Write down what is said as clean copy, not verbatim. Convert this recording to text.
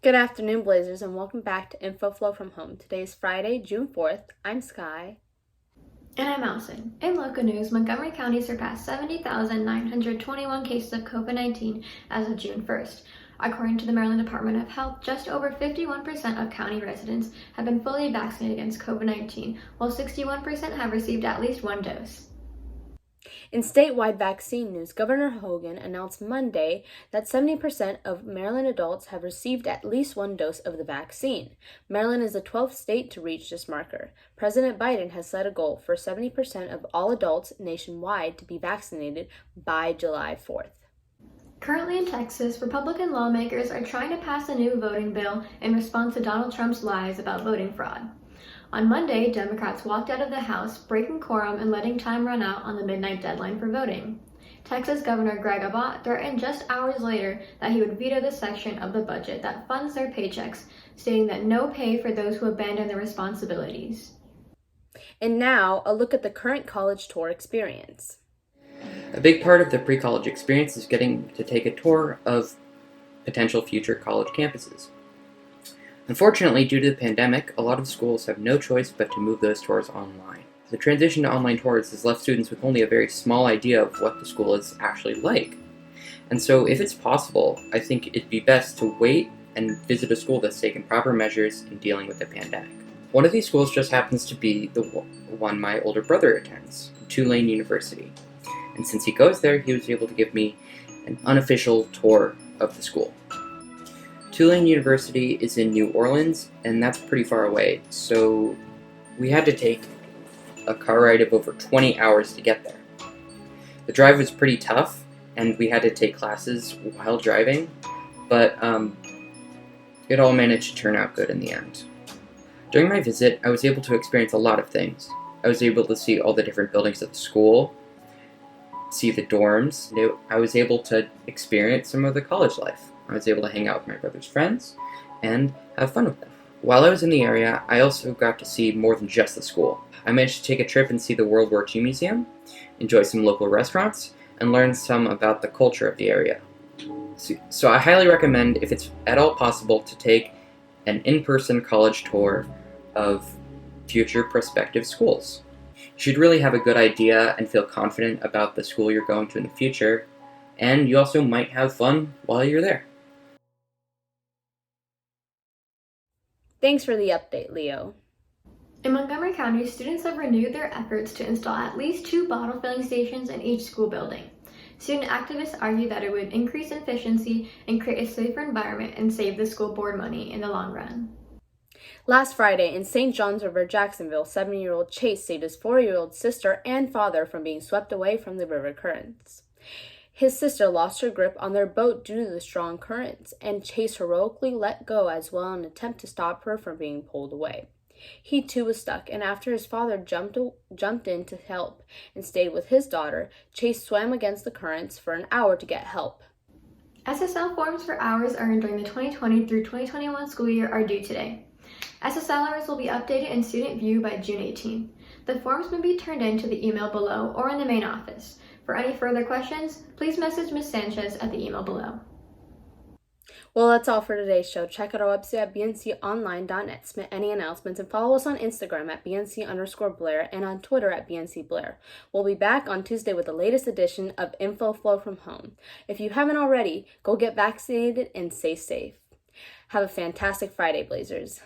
Good afternoon, Blazers, and welcome back to Infoflow from Home. Today is Friday, June 4th. I'm Sky. And I'm Allison. In local news, Montgomery County surpassed 70,921 cases of COVID-19 as of June 1st. According to the Maryland Department of Health, just over 51% of county residents have been fully vaccinated against COVID-19, while 61% have received at least one dose. In statewide vaccine news, Governor Hogan announced Monday that 70% of Maryland adults have received at least one dose of the vaccine. Maryland is the 12th state to reach this marker. President Biden has set a goal for 70% of all adults nationwide to be vaccinated by July 4th. Currently in Texas, Republican lawmakers are trying to pass a new voting bill in response to Donald Trump's lies about voting fraud. On Monday, Democrats walked out of the House, breaking quorum and letting time run out on the midnight deadline for voting. Texas Governor Greg Abbott threatened just hours later that he would veto the section of the budget that funds their paychecks, stating that no pay for those who abandon their responsibilities. And now, a look at the current college tour experience. A big part of the pre-college experience is getting to take a tour of potential future college campuses. Unfortunately, due to the pandemic, a lot of schools have no choice but to move those tours online. The transition to online tours has left students with only a very small idea of what the school is actually like. And so, if it's possible, I think it'd be best to wait and visit a school that's taken proper measures in dealing with the pandemic. One of these schools just happens to be the one my older brother attends, Tulane University. And since he goes there, he was able to give me an unofficial tour of the school. Tulane University is in New Orleans, and that's pretty far away, so we had to take a car ride of over 20 hours to get there. The drive was pretty tough, and we had to take classes while driving, but it all managed to turn out good in the end. During my visit, I was able to experience a lot of things. I was able to see all the different buildings of the school, see the dorms. I was able to experience some of the college life. I was able to hang out with my brother's friends and have fun with them. While I was in the area, I also got to see more than just the school. I managed to take a trip and see the World War II Museum, enjoy some local restaurants, and learn some about the culture of the area. So I highly recommend, if it's at all possible, to take an in-person college tour of future prospective schools. You should really have a good idea and feel confident about the school you're going to in the future, and you also might have fun while you're there. Thanks for the update, Leo. In Montgomery County, students have renewed their efforts to install at least 2 bottle filling stations in each school building. Student activists argue that it would increase efficiency and create a safer environment and save the school board money in the long run. Last Friday, in St. Johns River, Jacksonville, 70-year-old Chase saved his 4-year-old sister and father from being swept away from the river currents. His sister lost her grip on their boat due to the strong currents, and Chase heroically let go as well in an attempt to stop her from being pulled away. He too was stuck, and after his father jumped in to help and stayed with his daughter, Chase swam against the currents for an hour to get help. SSL forms for hours earned during the 2020 through 2021 school year are due today. SSL hours will be updated in Student View by June 18th. The forms may be turned in to the email below or in the main office. For any further questions, please message Ms. Sanchez at the email below. Well, that's all for today's show. Check out our website at bnconline.net, submit any announcements, and follow us on Instagram at bnc_Blair and on Twitter at bncblair. We'll be back on Tuesday with the latest edition of Infoflow from Home. If you haven't already, go get vaccinated and stay safe. Have a fantastic Friday, Blazers.